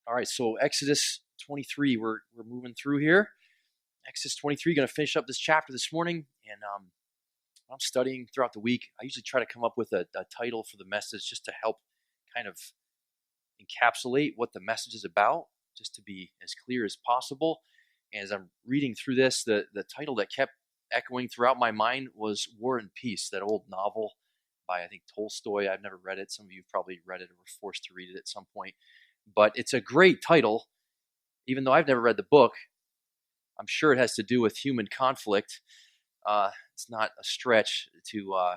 All right, so Exodus 23, we're moving through here. Exodus 23, going to finish up this chapter this morning, and I'm studying throughout the week. I usually try to come up with a title for the message just to help kind of encapsulate what the message is about, just to be as clear as possible. And as I'm reading through this, the title that kept echoing throughout my mind was War and Peace, that old novel by, I think, Tolstoy. I've never read it. Some of you have probably read it or were forced to read it at some point. But it's a great title, even though I've never read the book. I'm sure it has to do with human conflict. It's not a stretch to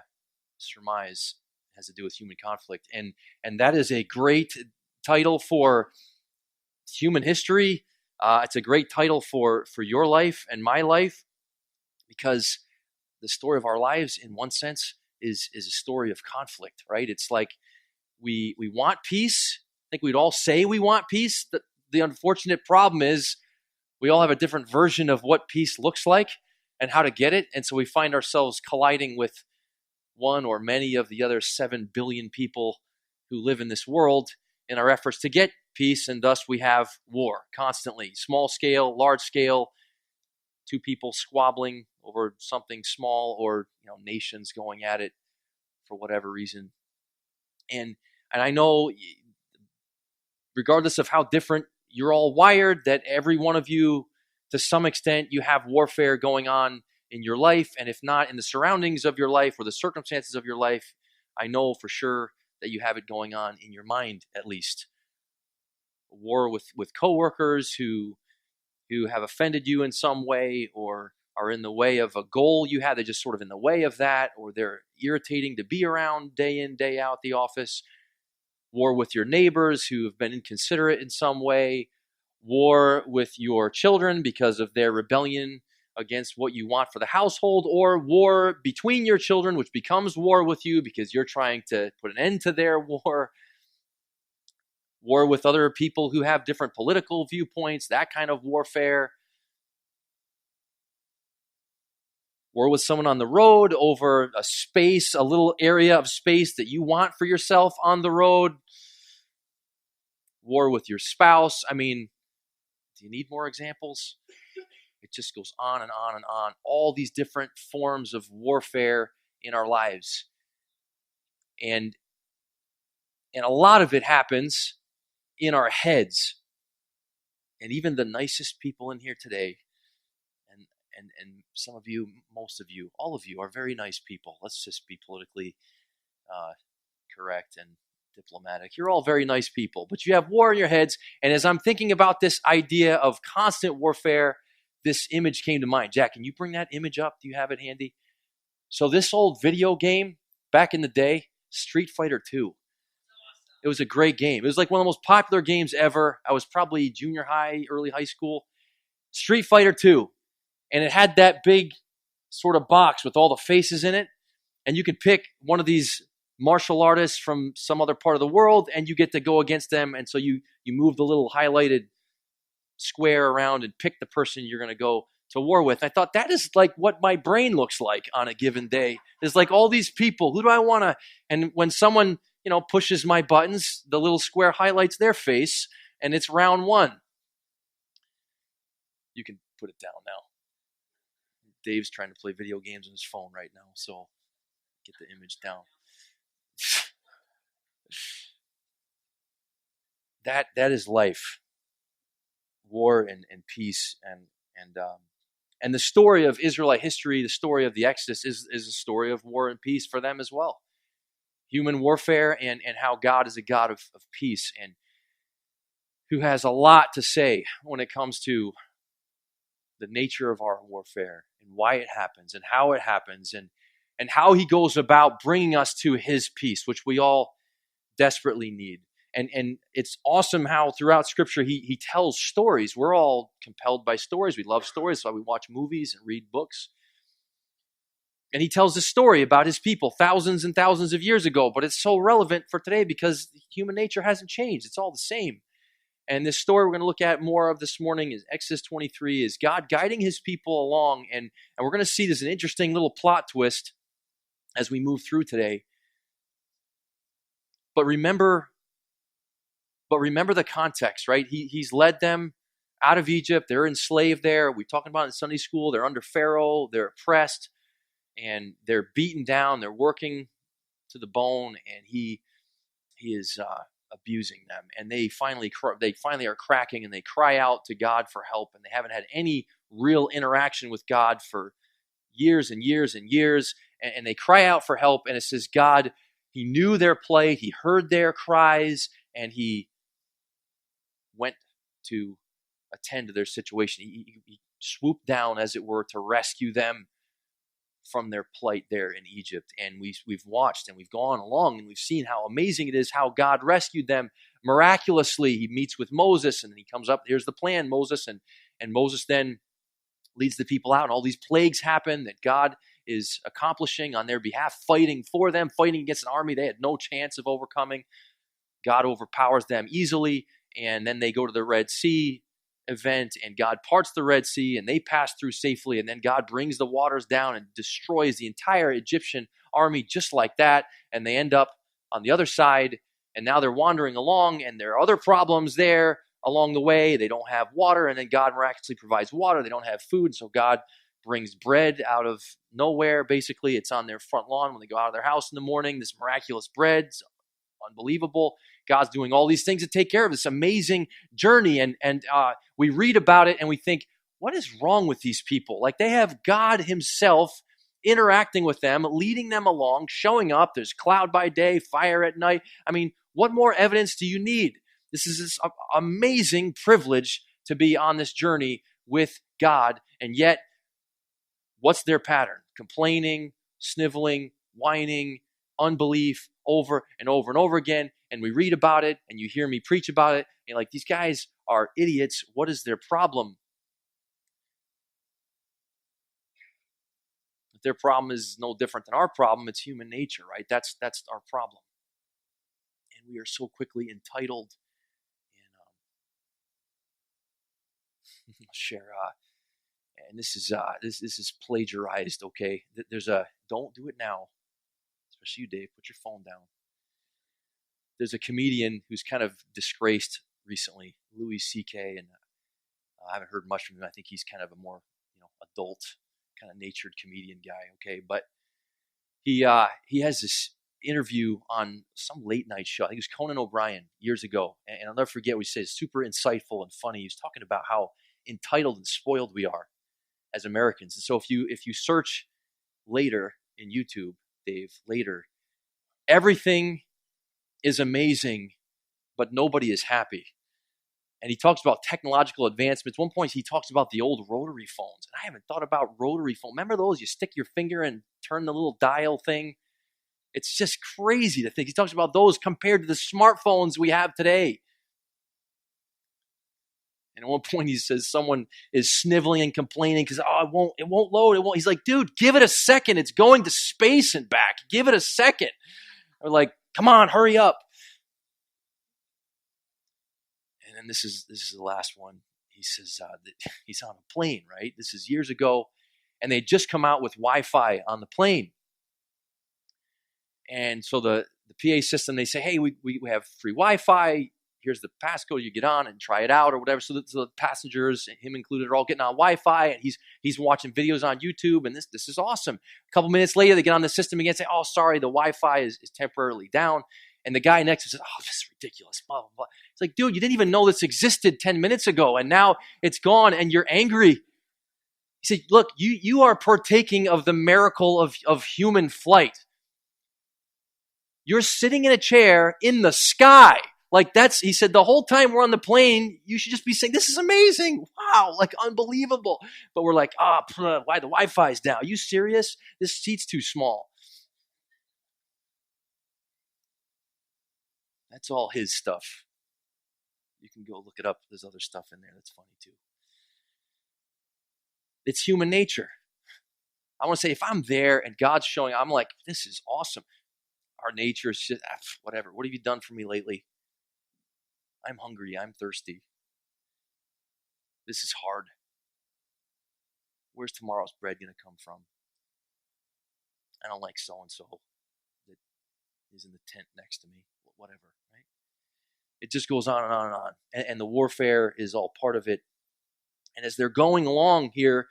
surmise it has to do with human conflict. And that is a great title for human history. It's a great title for your life and my life, because the story of our lives, in one sense, is a story of conflict, right? It's like we want peace. I think we'd all say we want peace. The unfortunate problem is we all have a different version of what peace looks like and how to get it. And so we find ourselves colliding with one or many of the other 7 billion people who live in this world in our efforts to get peace. And thus we have war constantly, small scale, large scale, two people squabbling over something small, or nations going at it for whatever reason. And I know, regardless of how different you're all wired, that every one of you, to some extent, you have warfare going on in your life. And if not in the surroundings of your life or the circumstances of your life, I know for sure that you have it going on in your mind, at least. A war with coworkers who have offended you in some way, or are in the way of a goal you had. They're just sort of in the way of that, or they're irritating to be around day in, day out at the office. War with your neighbors who have been inconsiderate in some way. War with your children because of their rebellion against what you want for the household, or war between your children, which becomes war with you because you're trying to put an end to their war. War with other people who have different political viewpoints, that kind of warfare. War with someone on the road over a space, a little area of space that you want for yourself on the road. War with your spouse. I mean, do you need more examples? It just goes on and on and on. All these different forms of warfare in our lives. And a lot of it happens in our heads. And even the nicest people in here today, and some of you, most of you, all of you are very nice people. Let's just be politically correct and diplomatic. You're all very nice people, but you have war in your heads. And as I'm thinking about this idea of constant warfare, this image came to mind. Jack, can you bring that image up? Do you have it handy? So this old video game back in the day, Street Fighter 2. It was a great game. It was like one of the most popular games ever. I was probably junior high, early high school. Street Fighter 2. And it had that big sort of box with all the faces in it. And you could pick one of these martial artists from some other part of the world, and you get to go against them. And so you move the little highlighted square around and pick the person you're going to go to war with. I thought, that is like what my brain looks like on a given day. There's like all these people. Who do I want to? And when someone pushes my buttons, the little square highlights their face, and it's round one. You can put it down now. Dave's trying to play video games on his phone right now, so get the image down. That is life. War and peace, and the story of Israelite history, the story of the Exodus is a story of war and peace for them as well. Human warfare and how God is a God of peace, and who has a lot to say when it comes to the nature of our warfare and why it happens and how it happens, and how he goes about bringing us to his peace, which we all desperately need. And it's awesome how throughout Scripture he tells stories. We're all compelled by stories. We love stories, so we watch movies and read books. And he tells this story about his people thousands and thousands of years ago, but it's so relevant for today because human nature hasn't changed. It's all the same. And this story we're going to look at more of this morning is Exodus 23, is God guiding his people along. And we're going to see there's an interesting little plot twist as we move through today. But remember, But remember the context, right? He's led them out of Egypt. They're enslaved there. We're talking about in Sunday school. They're under Pharaoh. They're oppressed, and they're beaten down. They're working to the bone, and he is abusing them. And they finally are cracking, and they cry out to God for help. And they haven't had any real interaction with God for years and years and years. And they cry out for help. And it says God, he knew their plight. He heard their cries, and he went to attend to their situation. He swooped down, as it were, to rescue them from their plight there in Egypt. And we've watched and we've gone along and we've seen how amazing it is how God rescued them miraculously. He meets with Moses, and then he comes up, here's the plan, Moses, and Moses then leads the people out, and all these plagues happen that God is accomplishing on their behalf, fighting for them, fighting against an army they had no chance of overcoming. God overpowers them easily, and then they go to the Red Sea event, and God parts the Red Sea, and they pass through safely, and then God brings the waters down and destroys the entire Egyptian army just like that, and they end up on the other side, and now they're wandering along, and there are other problems there along the way. They don't have water, and then God miraculously provides water. They don't have food, so God brings bread out of nowhere. Basically, it's on their front lawn when they go out of their house in the morning. This miraculous bread, it's unbelievable. God's doing all these things to take care of this amazing journey, and we read about it and we think, what is wrong with these people? Like, they have God himself interacting with them, leading them along, showing up. There's cloud by day, fire at night. I mean, what more evidence do you need? This is this amazing privilege to be on this journey with God, and yet, what's their pattern? Complaining, sniveling, whining, unbelief, over and over and over again. And we read about it, and you hear me preach about it, and you're like, these guys are idiots. What is their problem? If their problem is no different than our problem, it's human nature, right? That's our problem. And we are so quickly entitled. And I'll share, and this is plagiarized, okay? There's don't do it now, especially you, Dave. Put your phone down. There's a comedian who's kind of disgraced recently, Louis C.K., and I haven't heard much from him. I think he's kind of a more adult, kind of natured comedian guy, okay? But he has this interview on some late night show. I think it was Conan O'Brien years ago, and I'll never forget what he said. Super insightful and funny. He was talking about how entitled and spoiled we are as Americans. And so if you search later in YouTube, Dave, later, everything is amazing, but nobody is happy. And he talks about technological advancements. At one point, he talks about the old rotary phones. And I haven't thought about rotary phones. Remember those? You stick your finger and turn the little dial thing. It's just crazy to think. He talks about those compared to the smartphones we have today. And at one point, he says someone is sniveling and complaining because, it won't load. It won't. He's like, dude, give it a second. It's going to space and back. Give it a second. We're like, come on, hurry up. And then this is the last one. He says that he's on a plane, right? This is years ago, and they just come out with Wi-Fi on the plane. And so the PA system, they say, hey, we have free Wi-Fi. Here's the passcode. You get on and try it out or whatever. So the passengers, him included, are all getting on Wi-Fi, and he's watching videos on YouTube, and this is awesome. A couple minutes later, they get on the system again and say, oh, sorry, the Wi-Fi is temporarily down. And the guy next to him says, oh, this is ridiculous, blah, blah, blah. It's like, dude, you didn't even know this existed 10 minutes ago, and now it's gone, and you're angry. He said, look, you are partaking of the miracle of human flight. You're sitting in a chair in the sky. Like, he said, the whole time we're on the plane, you should just be saying, this is amazing. Wow, like unbelievable. But we're like, why the Wi-Fi's down? Are you serious? This seat's too small. That's all his stuff. You can go look it up. There's other stuff in there that's funny too. It's human nature. I want to say, if I'm there and God's showing, I'm like, this is awesome. Our nature is just, whatever. What have you done for me lately? I'm hungry. I'm thirsty. This is hard. Where's tomorrow's bread going to come from? I don't like so-and-so that is in the tent next to me. Whatever, right? It just goes on and on and on. And the warfare is all part of it. And as they're going along here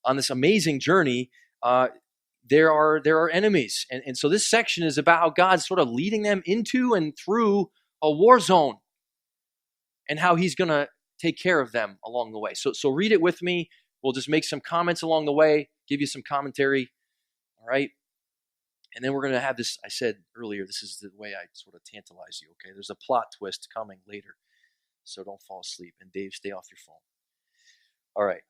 on this amazing journey, there are enemies. And so this section is about how God's sort of leading them into and through a war zone and how he's going to take care of them along the way. So read it with me. We'll just make some comments along the way, give you some commentary. All right. And then we're going to have this, I said earlier, this is the way I sort of tantalize you, okay? There's a plot twist coming later, so don't fall asleep. And Dave, stay off your phone. All right.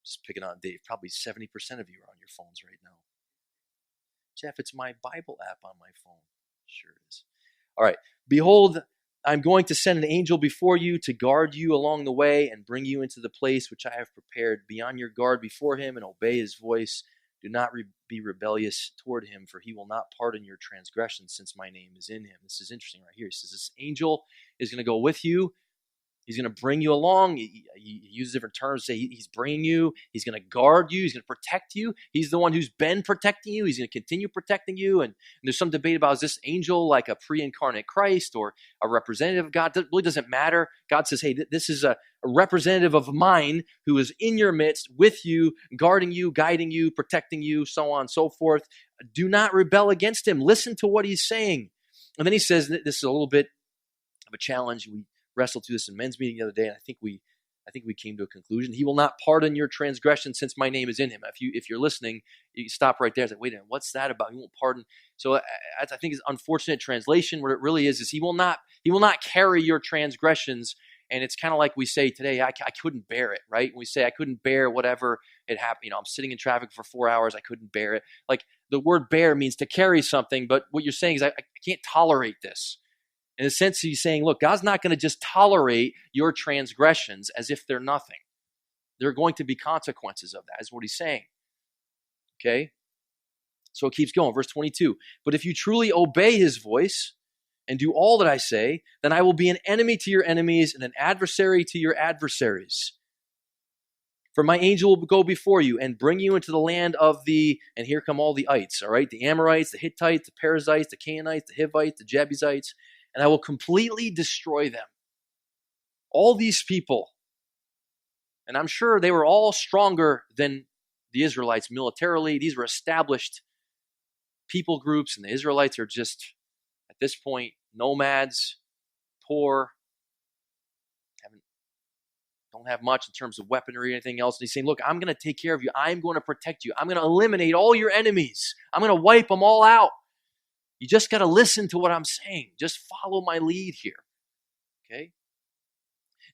Just picking on Dave. Probably 70% of you are on your phones right now. Jeff, it's my Bible app on my phone. Sure it is. All right. Behold, I'm going to send an angel before you to guard you along the way and bring you into the place which I have prepared. Be on your guard before him and obey his voice. Do not be rebellious toward him, for he will not pardon your transgressions, since my name is in him. This is interesting right here. He says this angel is going to go with you. He's going to bring you along. He uses different terms to say he's bringing you. He's going to guard you. He's going to protect you. He's the one who's been protecting you. He's going to continue protecting you. And there's some debate about, is this angel like a pre-incarnate Christ or a representative of God? It really doesn't matter. God says, hey, this is a representative of mine who is in your midst with you, guarding you, guiding you, protecting you, so on and so forth. Do not rebel against him. Listen to what he's saying. And then he says, this is a little bit of a challenge. We wrestled through this in men's meeting the other day, and I think we came to a conclusion. He will not pardon your transgression, since my name is in him. If you're listening, you stop right there. It's like, wait a minute, what's that about? He won't pardon. So I think it's unfortunate translation. What it really is he will not carry your transgressions. And it's kind of like we say today, I couldn't bear it, right? When we say I couldn't bear whatever it happened, I'm sitting in traffic for 4 hours, I couldn't bear it. Like the word bear means to carry something, but what you're saying is I can't tolerate this. In a sense, he's saying, look, God's not going to just tolerate your transgressions as if they're nothing. There are going to be consequences of that, is what he's saying. Okay? So it keeps going. Verse 22. But if you truly obey his voice and do all that I say, then I will be an enemy to your enemies and an adversary to your adversaries. For my angel will go before you and bring you into the land of the, and here come all the ites, all right? The Amorites, the Hittites, the Perizzites, the Canaanites, the Hivites, the Jebusites, and I will completely destroy them. All these people, and I'm sure they were all stronger than the Israelites militarily. These were established people groups, and the Israelites are just, at this point, nomads, poor, don't have much in terms of weaponry or anything else. And he's saying, look, I'm going to take care of you. I'm going to protect you. I'm going to eliminate all your enemies. I'm going to wipe them all out. You just got to listen to what I'm saying. Just follow my lead here. Okay?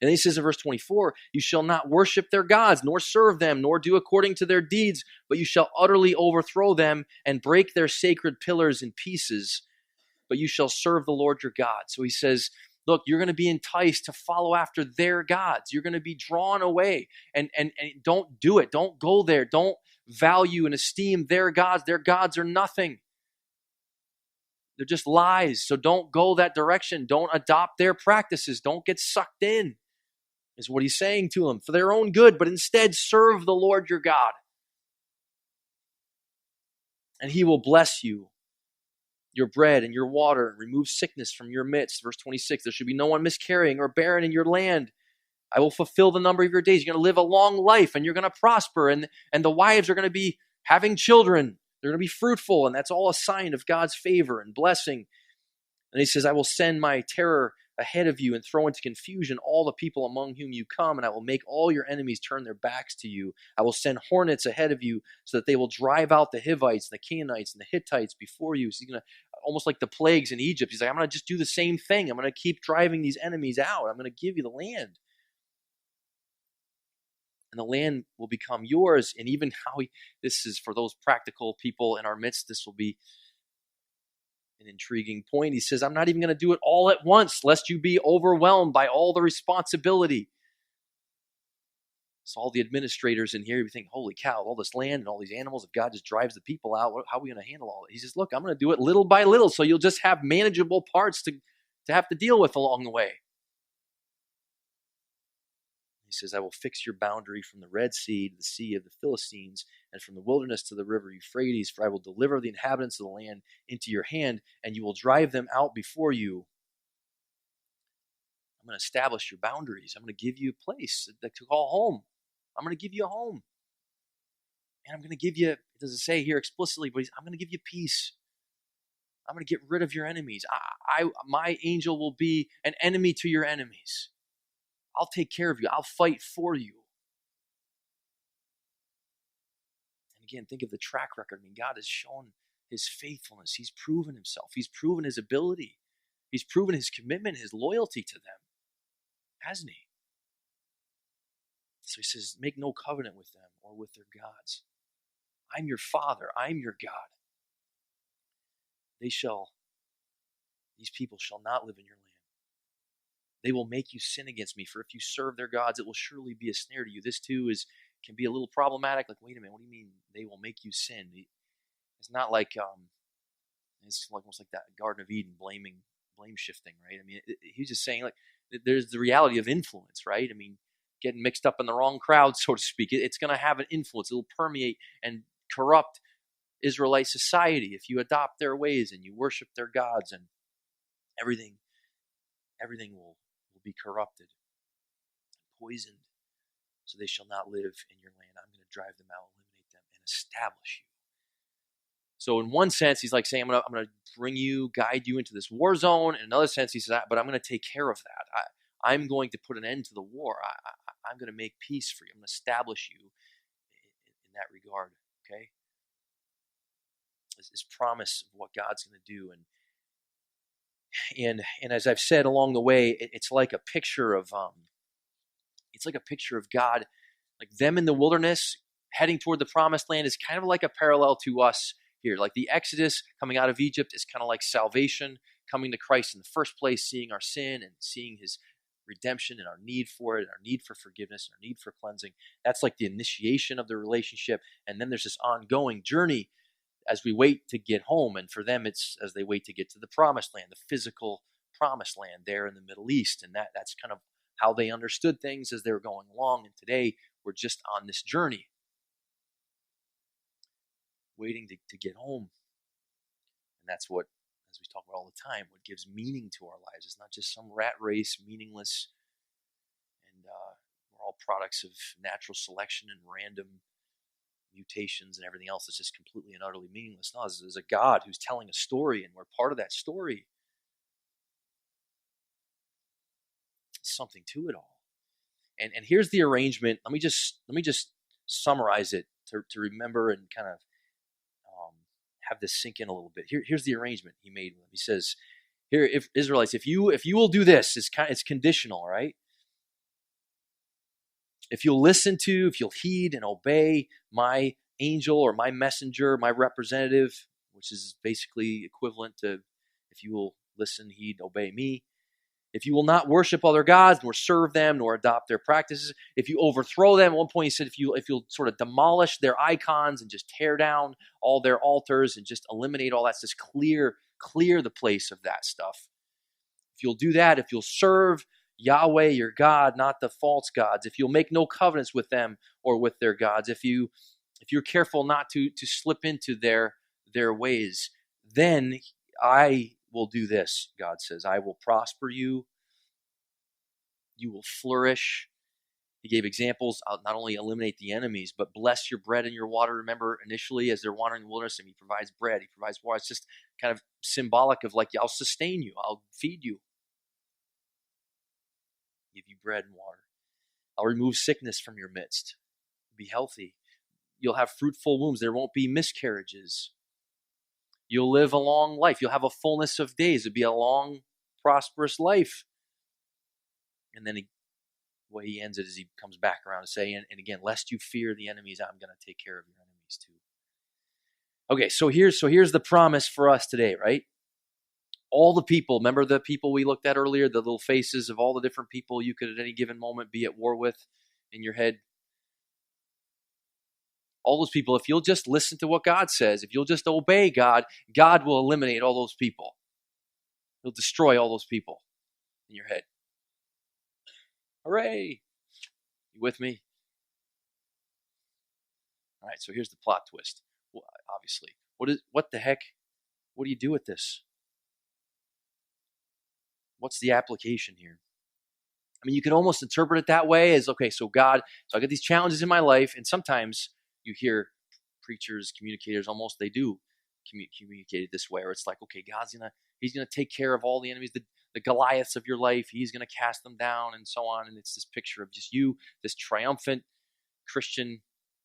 And then he says in verse 24, you shall not worship their gods, nor serve them, nor do according to their deeds, but you shall utterly overthrow them and break their sacred pillars in pieces, but you shall serve the Lord your God. So he says, look, you're going to be enticed to follow after their gods. You're going to be drawn away, and don't do it. Don't go there. Don't value and esteem their gods. Their gods are nothing. They're just lies. So don't go that direction. Don't adopt their practices. Don't get sucked in, is what he's saying to them, for their own good, but instead serve the Lord your God. And he will bless you, your bread and your water, and remove sickness from your midst. Verse 26, there should be no one miscarrying or barren in your land. I will fulfill the number of your days. You're going to live a long life, and you're going to prosper, and the wives are going to be having children. They're going to be fruitful, and that's all a sign of God's favor and blessing. And he says, I will send my terror ahead of you and throw into confusion all the people among whom you come, and I will make all your enemies turn their backs to you. I will send hornets ahead of you so that they will drive out the Hivites, the Canaanites, and the Hittites before you. So he's going to, almost like the plagues in Egypt, he's like, I'm going to just do the same thing. I'm going to keep driving these enemies out. I'm going to give you the land. And the land will become yours. And even this is for those practical people in our midst, this will be an intriguing point. He says, I'm not even going to do it all at once, lest you be overwhelmed by all the responsibility. So all the administrators in here, you think, holy cow, all this land and all these animals, if God just drives the people out, how are we going to handle all that? He says, look, I'm going to do it little by little, so you'll just have manageable parts to have to deal with along the way. He says, I will fix your boundary from the Red Sea to the Sea of the Philistines, and from the wilderness to the river Euphrates, for I will deliver the inhabitants of the land into your hand, and you will drive them out before you. I'm going to establish your boundaries. I'm going to give you a place to call home. I'm going to give you a home. And I'm going to give you, it doesn't say here explicitly, but I'm going to give you peace. I'm going to get rid of your enemies. My angel will be an enemy to your enemies. I'll take care of you. I'll fight for you. And again, think of the track record. I mean, God has shown his faithfulness. He's proven himself. He's proven his ability. He's proven his commitment, his loyalty to them. Hasn't he? So he says, make no covenant with them or with their gods. I'm your Father. I'm your God. These people shall not live in your land. They will make you sin against me, for if you serve their gods, it will surely be a snare to you. This too can be a little problematic. Like, wait a minute, what do you mean they will make you sin? It's not like it's almost like that Garden of Eden blame shifting, right? I mean, he's just saying like there's the reality of influence, right? I mean, getting mixed up in the wrong crowd, so to speak. It's going to have an influence. It'll permeate and corrupt Israelite society if you adopt their ways and you worship their gods, and everything will be corrupted and poisoned, so they shall not live in your land. I'm going to drive them out, eliminate them, and establish you. So in one sense, he's like saying, I'm going to bring you, guide you into this war zone. In another sense, he says, but I'm going to take care of that. I'm going to put an end to the war. I'm going to make peace for you. I'm going to establish you in that regard, okay? This promise of what God's going to do. And as I've said along the way, it's like a picture of God, like them in the wilderness heading toward the promised land is kind of like a parallel to us here. Like the Exodus coming out of Egypt is kind of like salvation, coming to Christ in the first place, seeing our sin and seeing his redemption and our need for it, and our need for forgiveness, and our need for cleansing. That's like the initiation of the relationship. And then there's this ongoing journey as we wait to get home. And for them, it's as they wait to get to the promised land, the physical promised land there in the Middle East. And that's kind of how they understood things as they were going along. And today, we're just on this journey, waiting to get home. And that's what, as we talk about all the time, what gives meaning to our lives. It's not just some rat race, meaningless, and we're all products of natural selection and random mutations and everything else that's just completely and utterly meaningless. No, there's a God who's telling a story, and we're part of that story. There's something to it all. And here's the arrangement. Let me just summarize it to remember and kind of have this sink in a little bit. Here's the arrangement he made with them. He says, "Here, if Israelites, if you will do this, it's conditional, right? If you'll if you'll heed and obey my angel or my messenger, my representative, which is basically equivalent to if you will listen, heed, obey me. If you will not worship other gods, nor serve them, nor adopt their practices. If you overthrow them," at one point he said, if you'll sort of demolish their icons and just tear down all their altars and just eliminate all that, just clear the place of that stuff. If you'll do that, if you'll serve Yahweh your God, not the false gods, if you'll make no covenants with them or with their gods, if you're careful not to slip into their ways, then I will do this, God says. I will prosper you. You will flourish. He gave examples. I'll not only eliminate the enemies, but bless your bread and your water. Remember, initially, as they're wandering in the wilderness, and he provides bread, he provides water. It's just kind of symbolic of like, I'll sustain you. I'll feed you. Give you bread and water. I'll remove sickness from your midst. Be healthy. You'll have fruitful wombs. There won't be miscarriages. You'll live a long life. You'll have a fullness of days. It'll be a long, prosperous life. And then the way he ends it is he comes back around to say, and again, lest you fear the enemies, I'm going to take care of your enemies too. Okay, so here's the promise for us today, right? All the people, remember the people we looked at earlier, the little faces of all the different people you could at any given moment be at war with in your head? All those people, if you'll just listen to what God says, if you'll just obey God, God will eliminate all those people. He'll destroy all those people in your head. Hooray! You with me? All right, so here's the plot twist. Well, obviously, what the heck? What do you do with this? What's the application here? I mean, you can almost interpret it that way as, okay, so God, so I got these challenges in my life, and sometimes you hear preachers, communicators, almost they do communicate it this way, where it's like, okay, He's gonna take care of all the enemies, the Goliaths of your life. He's gonna cast them down and so on. And it's this picture of just you, this triumphant Christian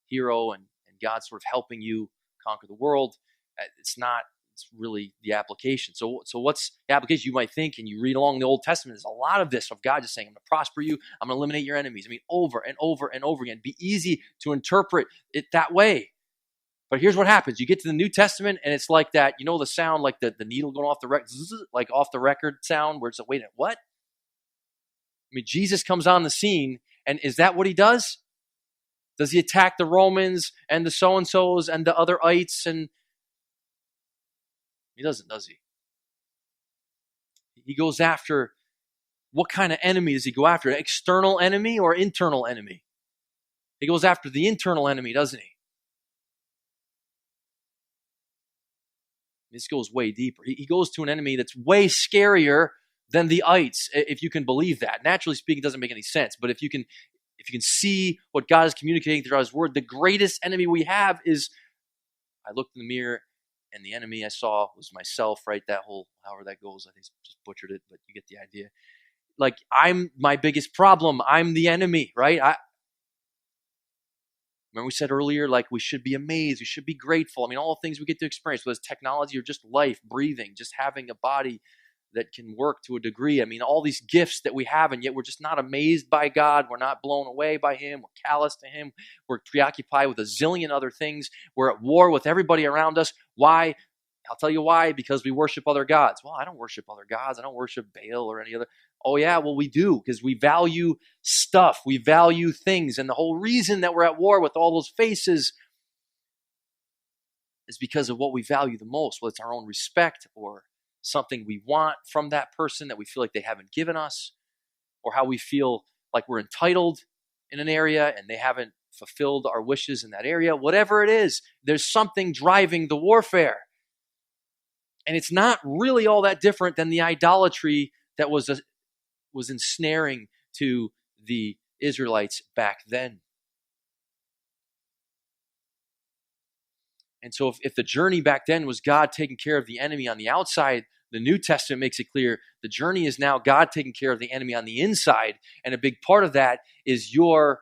hero, and God sort of helping you conquer the world. It's really the application. So what's the application? You might think, and you read along the Old Testament, there's a lot of this of God just saying, I'm going to prosper you. I'm going to eliminate your enemies. I mean, over and over and over again. It'd be easy to interpret it that way. But here's what happens. You get to the New Testament, and it's like that, you know, the sound, like the needle going off the record, like off the record sound, where it's like, wait a minute, what? I mean, Jesus comes on the scene, and is that what he does? Does he attack the Romans and the so-and-sos and the other ites? And he doesn't, does he? He goes after, what kind of enemy does he go after? An external enemy or internal enemy? He goes after the internal enemy, doesn't he? This goes way deeper. He goes to an enemy that's way scarier than the ites, if you can believe that. Naturally speaking, it doesn't make any sense. But if you can see what God is communicating through His Word, the greatest enemy we have is, I looked in the mirror, and the enemy I saw was myself, right? That whole, however that goes, I think I just butchered it, but you get the idea. Like, I'm my biggest problem. I'm the enemy, right? Remember we said earlier, like, we should be amazed. We should be grateful. I mean, all the things we get to experience, whether it's technology or just life, breathing, just having a body that can work to a degree. I mean, all these gifts that we have, and yet we're just not amazed by God. We're not blown away by Him. We're callous to Him. We're preoccupied with a zillion other things. We're at war with everybody around us. Why? I'll tell you why. Because we worship other gods. Well, I don't worship other gods. I don't worship Baal or any other. Oh yeah, well we do, because we value stuff. We value things. And the whole reason that we're at war with all those faces is because of what we value the most, whether it's our own respect or something we want from that person that we feel like they haven't given us, or how we feel like we're entitled in an area and they haven't fulfilled our wishes in that area. Whatever it is, there's something driving the warfare. And it's not really all that different than the idolatry that was ensnaring to the Israelites back then. And so if the journey back then was God taking care of the enemy on the outside, the New Testament makes it clear the journey is now God taking care of the enemy on the inside. And a big part of that is your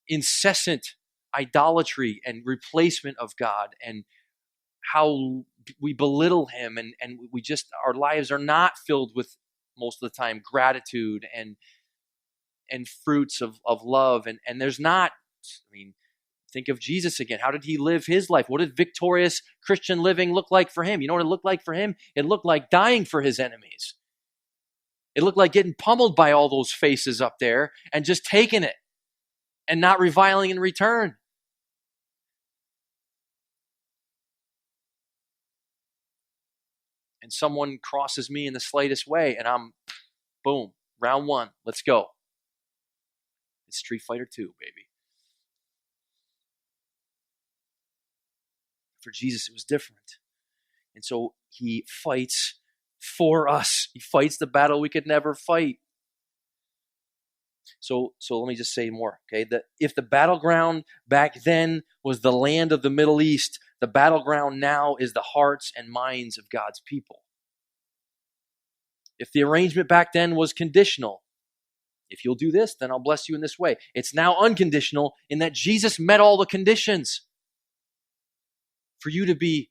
incessant idolatry and replacement of God, and how we belittle Him, and we just, our lives are not filled with, most of the time, gratitude and fruits of love. And there's not, I mean, think of Jesus again. How did He live His life? What did victorious Christian living look like for Him? You know what it looked like for Him? It looked like dying for His enemies. It looked like getting pummeled by all those faces up there and just taking it and not reviling in return. And someone crosses me in the slightest way, and I'm, boom, round one, let's go. It's Street Fighter 2, baby. For Jesus, it was different. And so He fights for us. He fights the battle we could never fight. So let me just say more, okay? That if the battleground back then was the land of the Middle East, the battleground now is the hearts and minds of God's people. If the arrangement back then was conditional, if you'll do this, then I'll bless you in this way. It's now unconditional in that Jesus met all the conditions for you to be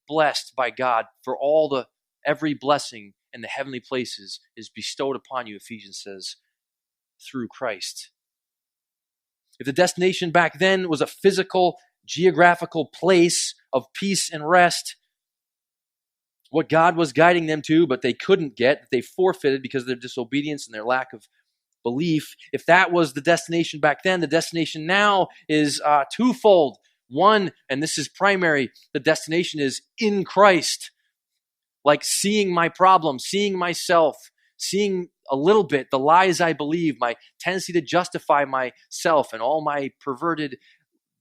blessed by God, for every blessing in the heavenly places is bestowed upon you, Ephesians says, through Christ. If the destination back then was a physical, geographical place of peace and rest, what God was guiding them to, but they couldn't get, that they forfeited because of their disobedience and their lack of belief, if that was the destination back then, the destination now is twofold. One, and this is primary, the destination is in Christ. Like seeing my problem, seeing myself, seeing a little bit the lies I believe, my tendency to justify myself and all my perverted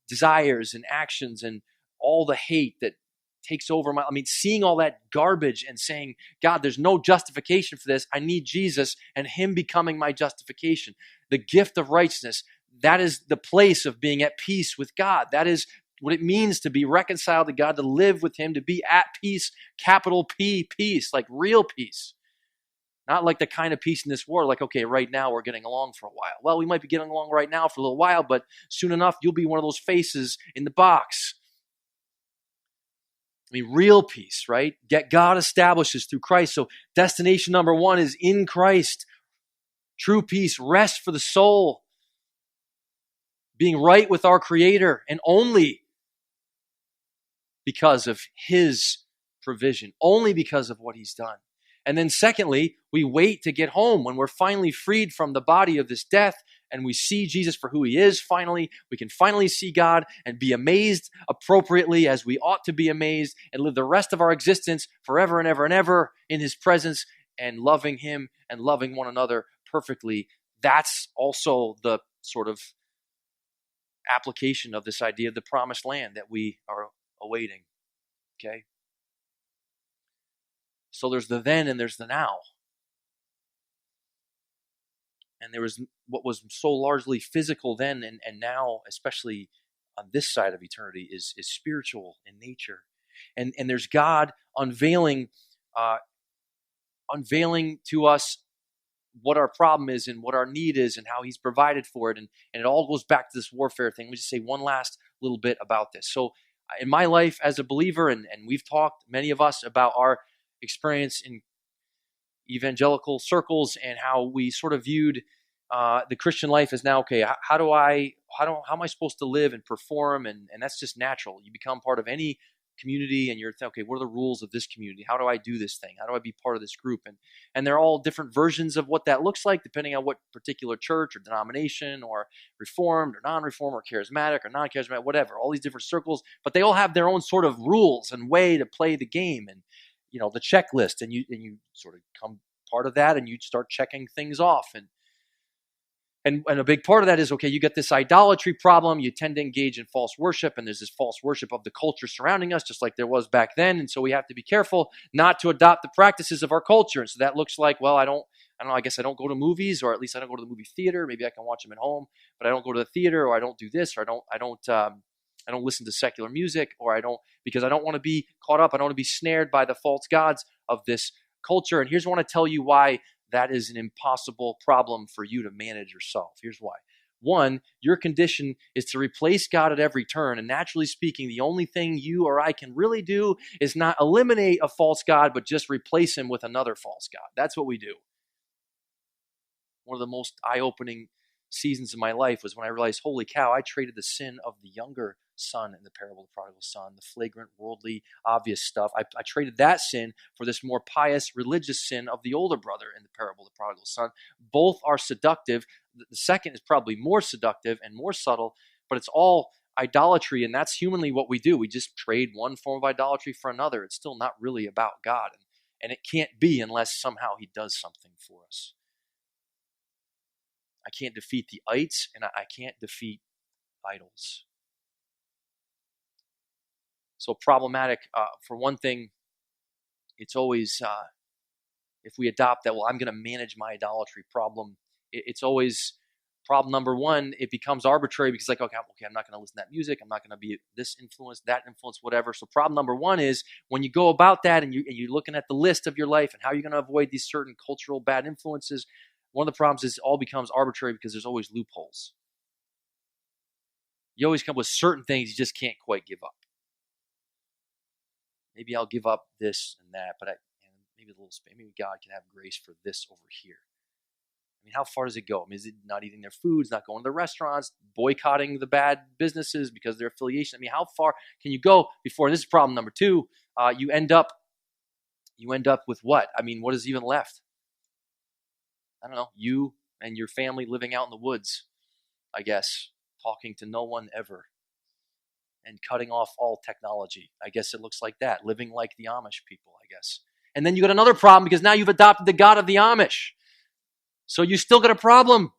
desires and actions and all the hate that takes over seeing all that garbage and saying, God, there's no justification for this. I need Jesus and him becoming my justification. The gift of righteousness, that is the place of being at peace with God. That is what it means to be reconciled to God, to live with him, to be at peace, capital P, peace, like real peace. Not like the kind of peace in this world, like, okay, right now we're getting along for a while. Well, we might be getting along right now for a little while, but soon enough, you'll be one of those faces in the box. Real peace, right? Get God establishes through Christ. So destination number one is in Christ. True peace, rest for the soul. Being right with our Creator, and only because of his provision, only because of what he's done. And then secondly, we wait to get home when we're finally freed from the body of this death and we see Jesus for who he is. Finally, we can finally see God and be amazed appropriately as we ought to be amazed and live the rest of our existence forever and ever and ever in his presence and loving him and loving one another perfectly. That's also the sort of application of this idea of the promised land that we are awaiting. Okay? So there's the then and there's the now. And there was what was so largely physical then and now, especially on this side of eternity, is spiritual in nature. And there's God unveiling to us what our problem is and what our need is and how he's provided for it. And it all goes back to this warfare thing. Let me just say one last little bit about this. So in my life as a believer, and we've talked, many of us, about our experience in evangelical circles and how we sort of viewed the Christian life as, now, okay, how am I supposed to live and perform? And that's just natural. You become part of any community and you're thinking, okay, what are the rules of this community? How do I do this thing? How do I be part of this group? And they're all different versions of what that looks like, depending on what particular church or denomination or reformed or non-reformed or charismatic or non-charismatic, whatever, all these different circles, but they all have their own sort of rules and way to play the game. And the checklist, and you sort of come part of that, and you start checking things off, and a big part of that is, okay, you get this idolatry problem. You tend to engage in false worship, and there's this false worship of the culture surrounding us, just like there was back then. And so we have to be careful not to adopt the practices of our culture. And so that looks like, well, I don't know. I guess I don't go to movies, or at least I don't go to the movie theater. Maybe I can watch them at home, but I don't go to the theater, or I don't do this, or I don't listen to secular music, or because I don't want to be caught up. I don't want to be snared by the false gods of this culture. And here's I want to tell you why that is an impossible problem for you to manage yourself. Here's why. One, your condition is to replace God at every turn. And naturally speaking, the only thing you or I can really do is not eliminate a false god, but just replace him with another false god. That's what we do. One of the most eye-opening seasons of my life was when I realized, holy cow, I traded the sin of the younger son in the parable of the prodigal son, the flagrant, worldly, obvious stuff. I traded that sin for this more pious, religious sin of the older brother in the parable of the prodigal son. Both are seductive. The second is probably more seductive and more subtle, but it's all idolatry, and that's humanly what we do. We just trade one form of idolatry for another. It's still not really about God, and it can't be unless somehow he does something for us. I can't defeat the ites, and I can't defeat idols. So problematic, for one thing, it's always, if we adopt that, well, I'm going to manage my idolatry problem, it's always problem number one. It becomes arbitrary because, like, okay, I'm not going to listen to that music. I'm not going to be this influence, that influence, whatever. So problem number one is when you go about that and you're looking at the list of your life and how you're going to avoid these certain cultural bad influences, one of the problems is it all becomes arbitrary because there's always loopholes. You always come up with certain things you just can't quite give up. Maybe I'll give up this and that, but maybe a little space. Maybe God can have grace for this over here. How far does it go? Is it not eating their foods, not going to the restaurants, boycotting the bad businesses because of their affiliation? How far can you go before, and this is problem number two, you end up with what? What is even left? I don't know, you and your family living out in the woods, I guess, talking to no one ever, and cutting off all technology. I guess it looks like that, living like the Amish people, I guess. And then you got another problem because now you've adopted the God of the Amish. So you still got a problem.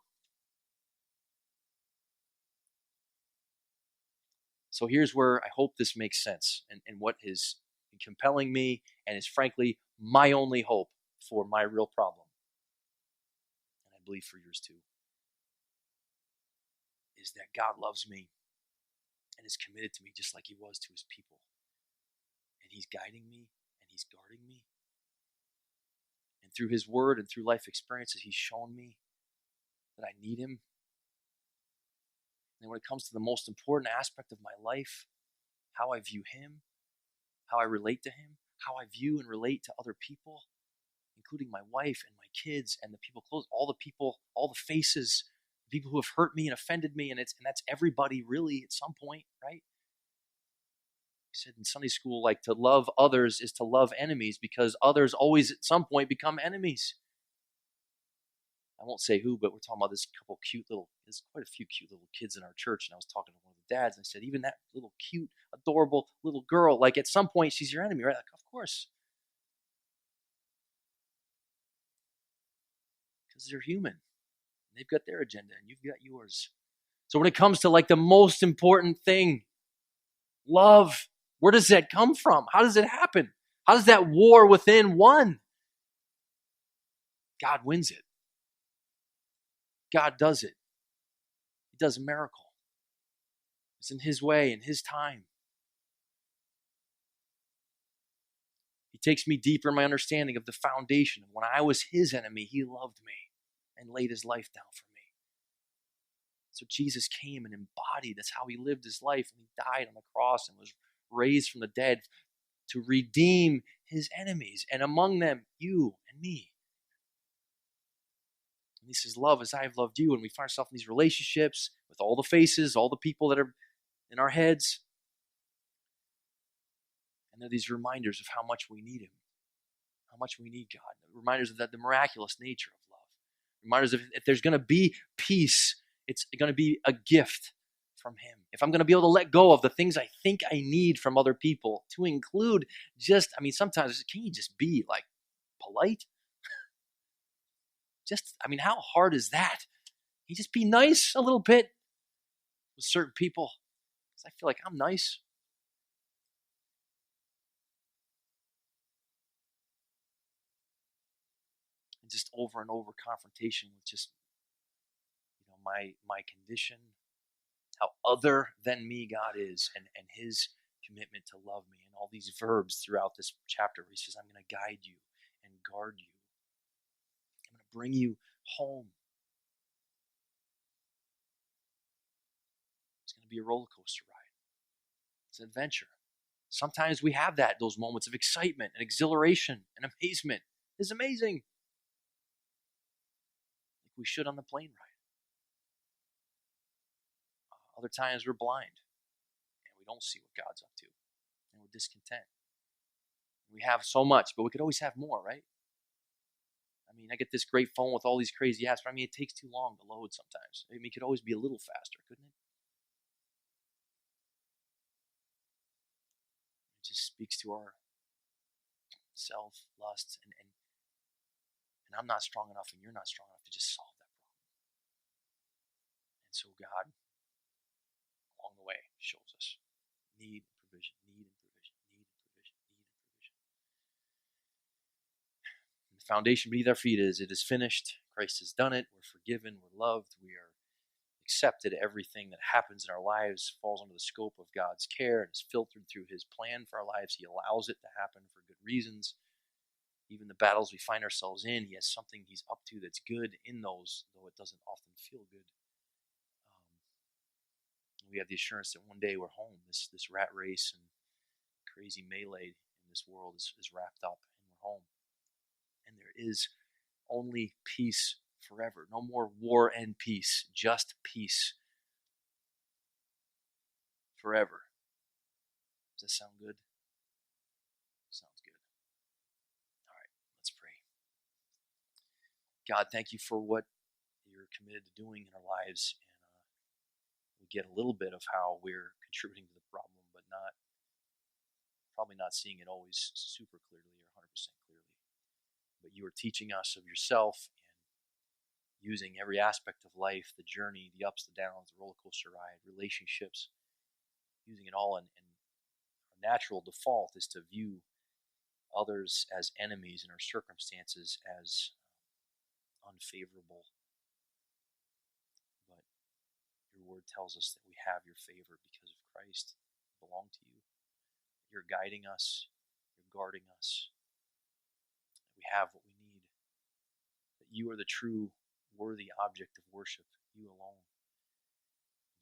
So here's where I hope this makes sense and what is compelling me and is frankly my only hope for my real problem. And I believe for yours too. Is that God loves me and is committed to me just like he was to his people. And he's guiding me and he's guarding me. And through his word and through life experiences, he's shown me that I need him. And when it comes to the most important aspect of my life, how I view him, how I relate to him, how I view and relate to other people, including my wife and my kids and the people close, all the people, all the faces, people who have hurt me and offended me, and that's everybody really at some point, right? We said in Sunday school, like, to love others is to love enemies, because others always at some point become enemies. I won't say who, but we're talking about there's quite a few cute little kids in our church, and I was talking to one of the dads, and I said, even that little cute, adorable little girl, like at some point she's your enemy, right? Like, of course. Because they're human. They've got their agenda, and you've got yours. So when it comes to like the most important thing, love, where does that come from? How does it happen? How does that war within won? God wins it. God does it. He does a miracle. It's in his way, in his time. He takes me deeper in my understanding of the foundation. When I was his enemy, he loved me and laid his life down for me. So Jesus came and embodied. That's how he lived his life. And he died on the cross and was raised from the dead to redeem his enemies. And among them, you and me. And he says, love as I have loved you. And we find ourselves in these relationships with all the faces, all the people that are in our heads. And they're these reminders of how much we need him, how much we need God. Reminders of the miraculous nature of love. Reminders of if there's going to be peace, it's going to be a gift from him. If I'm going to be able to let go of the things I think I need from other people, to include sometimes, can you just be like polite? How hard is that? Can you just be nice a little bit with certain people? Because I feel like I'm nice. And just over and over confrontation with just, my condition, how other than me God is, and his commitment to love me, and all these verbs throughout this chapter where he says, I'm going to guide you and guard you. I'm going to bring you home. It's going to be a roller coaster ride. It's an adventure. Sometimes we have those moments of excitement and exhilaration and amazement. It's amazing. Like we should on the plane ride. Other times we're blind and we don't see what God's up to, and we're discontent. We have so much, but we could always have more, right? I get this great phone with all these crazy apps, but it takes too long to load sometimes. It could always be a little faster, couldn't it? It just speaks to our self-lust, and I'm not strong enough and you're not strong enough to just solve that problem. And so God, along the way, shows us need and provision, need and provision, need and provision, need and provision. And the foundation beneath our feet is, it is finished. Christ has done it. We're forgiven. We're loved. We are accepted. Everything that happens in our lives falls under the scope of God's care and is filtered through his plan for our lives. He allows it to happen for good reasons. Even the battles we find ourselves in, he has something he's up to that's good in those, though it doesn't often feel good. We have the assurance that one day we're home. This rat race and crazy melee in this world is wrapped up, and we're home. And there is only peace forever. No more war and peace, just peace forever. Does that sound good? Sounds good. All right, let's pray. God, thank you for what you're committed to doing in our lives. And we get a little bit of how we're contributing to the problem, but probably not seeing it always super clearly or 100% clearly. but you are teaching us of yourself and using every aspect of life, the journey, the ups, the downs, the roller coaster ride, relationships, using it all. And our natural default is to view others as enemies and our circumstances as unfavorable. But your word tells us that we have your favor because of Christ. We belong to you. You're guiding us. You're guarding us. That we have what we need. That you are the true worthy object of worship, you alone.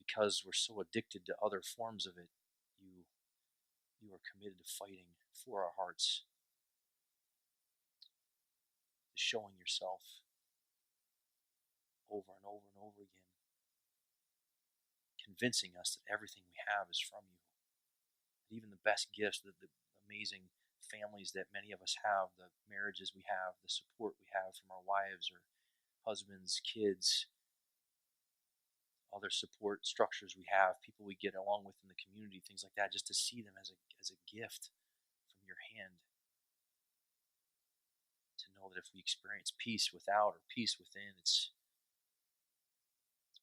Because we're so addicted to other forms of it, you are committed to fighting for our hearts, to showing yourself over and over and over again, convincing us that everything we have is from you. That even the best gifts, the amazing families that many of us have, the marriages we have, the support we have from our wives or husbands, kids, other support structures we have, people we get along with in the community, things like that, just to see them as a gift from your hand. To know that if we experience peace without or peace within, it's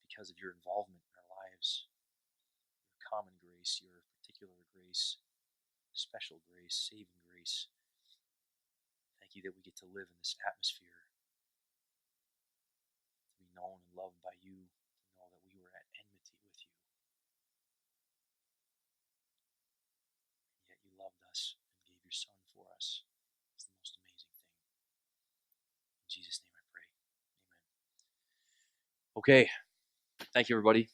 because of your involvement in our lives, your common grace, your particular grace, special grace, saving grace. Thank you that we get to live in this atmosphere, to be known and loved by you, to know that we were at enmity with you. And yet you loved us and gave your Son for us. It's the most amazing thing. In Jesus' name I pray. Amen. Okay. Thank you, everybody.